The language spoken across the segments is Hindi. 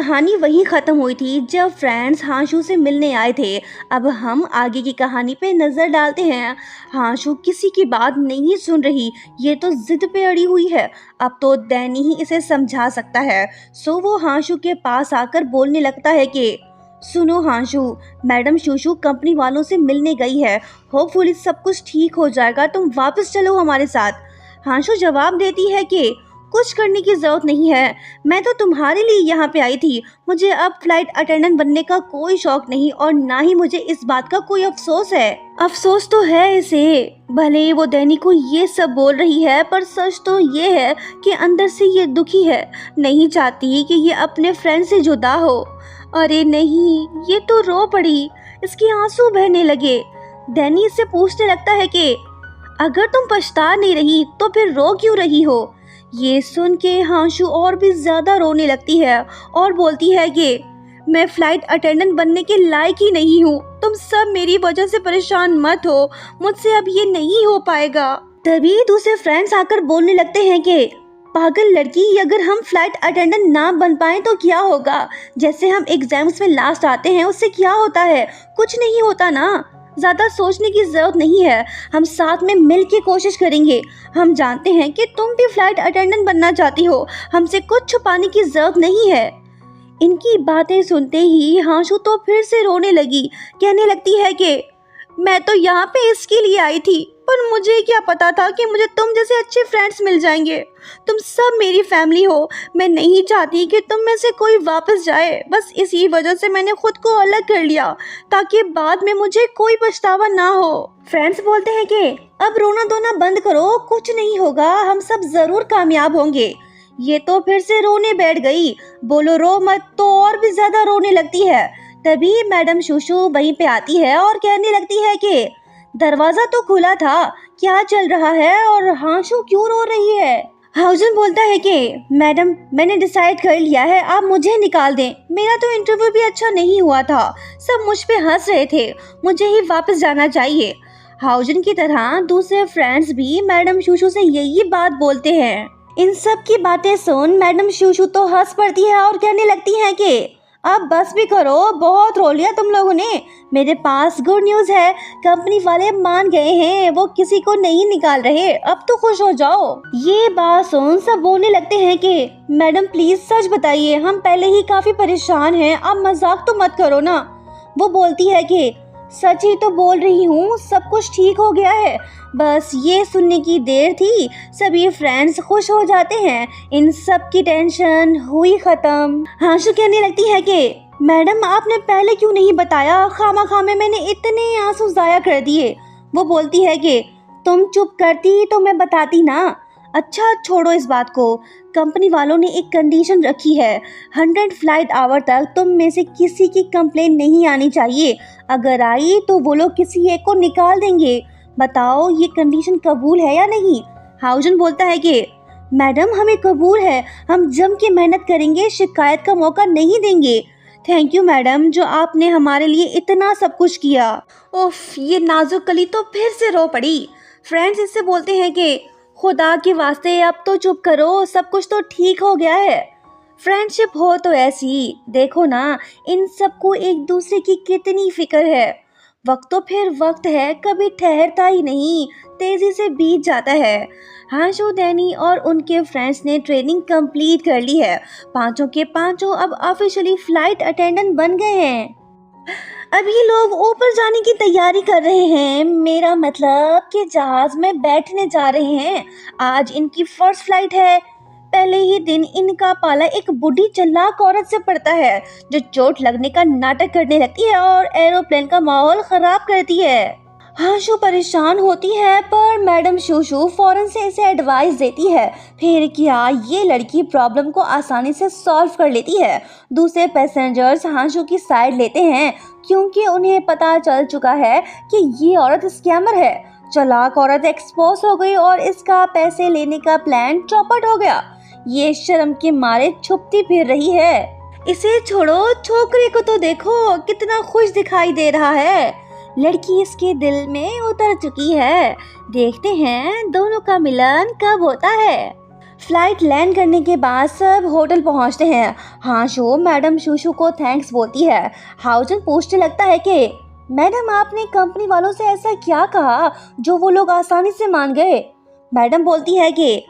कहानी वहीं ख़त्म हुई थी जब फ्रेंड्स हांशू से मिलने आए थे। अब हम आगे की कहानी पे नज़र डालते हैं। हांशू किसी की बात नहीं सुन रही, ये तो जिद पे अड़ी हुई है। अब तो डैनी ही इसे समझा सकता है। सो वो हांशू के पास आकर बोलने लगता है कि सुनो हांशू, मैडम शूशू कंपनी वालों से मिलने गई है। होपफुली सब कुछ ठीक हो जाएगा, तुम वापस चलो हमारे साथ। हांशू जवाब देती है कि कुछ करने की जरूरत नहीं है, मैं तो तुम्हारे लिए यहाँ पे आई थी। मुझे अब फ्लाइट अटेंडेंट बनने का कोई शौक नहीं और ना ही मुझे इस बात का कोई अफसोस है। अफसोस तो है इसे, भले ही वो डैनी को ये सब बोल रही है, पर सच तो ये है कि अंदर से ये दुखी है, नहीं चाहती कि ये अपने फ्रेंड से जुदा हो। अरे नहीं, ये तो रो पड़ी, इसके आंसू बहने लगे। डैनी इससे पूछने लगता है कि अगर तुम पछता नहीं रही तो फिर रो क्यों रही हो। ये सुन के हांशू और भी ज्यादा रोने लगती है और बोलती है कि मैं फ्लाइट अटेंडेंट बनने के लायक ही नहीं हूँ। तुम सब मेरी वजह से परेशान मत हो, मुझसे अब ये नहीं हो पाएगा। तभी दूसरे फ्रेंड्स आकर बोलने लगते हैं कि पागल लड़की, अगर हम फ्लाइट अटेंडेंट ना बन पाए तो क्या होगा। जैसे हम एग्जाम्स में लास्ट आते हैं उससे क्या होता है, कुछ नहीं होता ना। ज़्यादा सोचने की ज़रूरत नहीं है, हम साथ में मिल के कोशिश करेंगे। हम जानते हैं कि तुम भी फ्लाइट अटेंडेंट बनना चाहती हो, हमसे कुछ छुपाने की ज़रूरत नहीं है। इनकी बातें सुनते ही हांशू तो फिर से रोने लगी। कहने लगती है कि मैं तो यहाँ पे इसके लिए आई थी, पर मुझे क्या पता था कि मुझे तुम जैसे अच्छे फ्रेंड्स मिल जाएंगे। तुम सब मेरी फैमिली हो, मैं नहीं चाहती कि तुम में से कोई वापस जाए। बस इसी वजह से मैंने खुद को अलग कर लिया, ताकि बाद में मुझे कोई पछतावा ना हो। फ्रेंड्स बोलते हैं कि अब रोना धोना बंद करो, कुछ नहीं होगा, हम सब जरूर कामयाब होंगे। ये तो फिर से रोने बैठ गई। बोलो रो मत, तो और भी ज्यादा रोने लगती है। तभी मैडम शूशू वहीं पे आती है और कहने लगती है कि दरवाजा तो खुला था, क्या चल रहा है और हांशू क्यों रो रही है। हाउजन बोलता है कि मैडम मैंने डिसाइड कर लिया है, आप मुझे निकाल दें। मेरा तो इंटरव्यू भी अच्छा नहीं हुआ था, सब मुझ पे हंस रहे थे, मुझे ही वापस जाना चाहिए। हाउजन की तरह दूसरे फ्रेंड्स भी मैडम शूशू से यही बात बोलते हैं। इन सब की बातें सुन मैडम शूशू तो हंस पड़ती है और कहने लगती है कि अब बस भी करो, बहुत रो लिया तुम लोगों ने। मेरे पास गुड न्यूज़ है, कंपनी वाले मान गए हैं, वो किसी को नहीं निकाल रहे, अब तो खुश हो जाओ। ये बात सुन सब बोलने लगते हैं कि मैडम प्लीज सच बताइए, हम पहले ही काफी परेशान हैं, आप मजाक तो मत करो ना। वो बोलती है कि सच ही तो बोल रही हूँ, सब कुछ ठीक हो गया है, बस ये सुनने की देर थी। सभी फ्रेंड्स खुश हो जाते हैं, इन सब की टेंशन हुई खत्म। हांशू कहने लगती है कि मैडम आपने पहले क्यों नहीं बताया, खामा में मैंने इतने आंसू जाया कर दिए। वो बोलती है कि तुम चुप करती तो मैं बताती ना। अच्छा छोड़ो इस बात को, कंपनी वालों ने एक कंडीशन रखी है, 100 फ्लाइट आवर तक तुम में से किसी की कंप्लेन नहीं आनी चाहिए। अगर आई तो वो लोग किसी एक को निकाल देंगे। बताओ ये कंडीशन कबूल है या नहीं। हाउजन बोलता है कि मैडम हमें कबूल है, हम जम के मेहनत करेंगे, शिकायत का मौका नहीं देंगे। थैंक यू मैडम, जो आपने हमारे लिए इतना सब कुछ किया। उफ, ये नाजुक कली तो फिर से रो पड़ी। फ्रेंड्स इससे बोलते हैं कि खुदा के वास्ते अब तो चुप करो, सब कुछ तो ठीक हो गया है। फ्रेंडशिप हो तो ऐसी, देखो ना इन सबको एक दूसरे की कितनी फिक्र है। वक्त तो फिर वक्त है, कभी ठहरता ही नहीं, तेजी से बीत जाता है। हांशू डैनी और उनके फ्रेंड्स ने ट्रेनिंग कंप्लीट कर ली है, पांचों के पांचों अब ऑफिशियली फ्लाइट अटेंडेंट बन गए हैं। अभी लोग ऊपर जाने की तैयारी कर रहे हैं, मेरा मतलब कि जहाज में बैठने जा रहे हैं। आज इनकी फर्स्ट फ्लाइट है। पहले ही दिन इनका पाला एक बूढ़ी चालाक औरत से पड़ता है, जो चोट लगने का नाटक करने लगती है और एरोप्लेन का माहौल खराब करती है। हांशू परेशान होती है, पर मैडम शूशू फौरन से इसे एडवाइस देती है। फिर क्या ये लड़की प्रॉब्लम को आसानी से सॉल्व कर लेती है। दूसरे पैसेंजर्स हांशू की साइड लेते हैं, क्योंकि उन्हें पता चल चुका है कि ये औरत स्कैमर है। चालाक औरत एक्सपोज हो गई और इसका पैसे लेने का प्लान चौपट हो गया। ये शर्म के मारे छुपती फिर रही है। इसे छोड़ो, छोकरे को तो देखो कितना खुश दिखाई दे रहा है। लड़की इसके दिल में उतर चुकी है। देखते हैं दोनों का मिलन कब होता है। फ्लाइट लैंड करने के बाद सब होटल पहुंचते हैं। हांशू मैडम शूशू को थैंक्स बोलती है। हाउजन पूछने लगता है कि मैडम आपने कंपनी वालों से ऐसा क्या कहा जो वो लोग आसानी से मान गए। मैडम बोलती है कि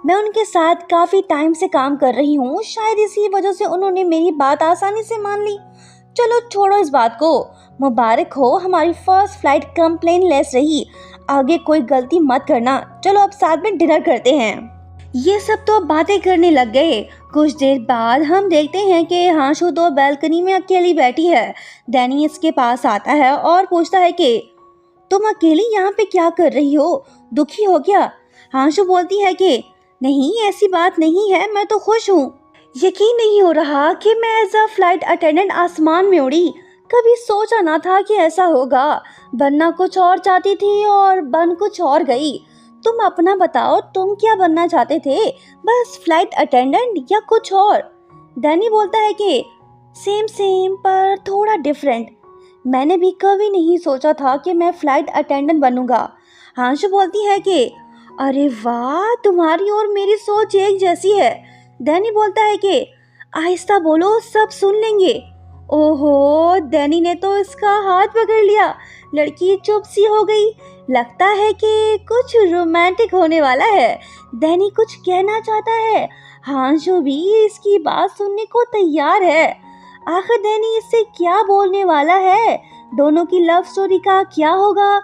मैं उनके साथ काफ़ी टाइम से काम कर रही हूँ, शायद इसी वजह से उन्होंने मेरी बात आसानी से मान ली। चलो छोड़ो इस बात को, मुबारक हो, हमारी फर्स्ट फ्लाइट कंप्लेन लेस रही। आगे कोई गलती मत करना। चलो अब साथ में डिनर करते हैं। ये सब तो बातें करने लग गए। कुछ देर बाद हम देखते हैं कि हांशू तो बालकनी में अकेली बैठी है। डैनी इसके पास आता है और पूछता है कि तुम अकेली यहाँ पे क्या कर रही हो, दुखी हो क्या? हांशू बोलती है कि नहीं, ऐसी बात नहीं है, मैं तो खुश हूँ। यकीन नहीं हो रहा कि मैं एज अ फ्लाइट अटेंडेंट आसमान में उड़ी। कभी सोचा ना था कि ऐसा होगा। बनना कुछ और चाहती थी और बन कुछ और गई। तुम अपना बताओ, तुम क्या बनना चाहते थे? बस फ्लाइट अटेंडेंट या कुछ और? डैनी बोलता है कि सेम सेम पर थोड़ा डिफरेंट। मैंने भी कभी नहीं सोचा था कि मैं फ्लाइट अटेंडेंट बनूंगा। हांशू बोलती है कि अरे वाह, तुम्हारी और मेरी सोच एक जैसी है। डैनी बोलता है कि आहिस्ता बोलो, सब सुन लेंगे। ओहो, डैनी ने तो इसका हाथ पकड़ लिया। लड़की चुप सी हो गई। लगता है कि कुछ रोमांटिक होने वाला है। डैनी कुछ कहना चाहता है। हांशू भी इसकी बात सुनने को तैयार है। आखिर डैनी इससे क्या बोलने वाला है? दोनों की लव स्टोरी का क्या होगा?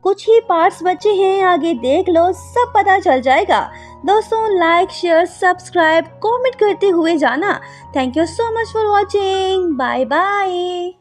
कुछ ही पार्ट्स बचे हैं, आगे देख लो, सब पता चल जाएगा। दोस्तों लाइक शेयर सब्सक्राइब कमेंट करते हुए जाना। Thank you so much for watching. Bye bye.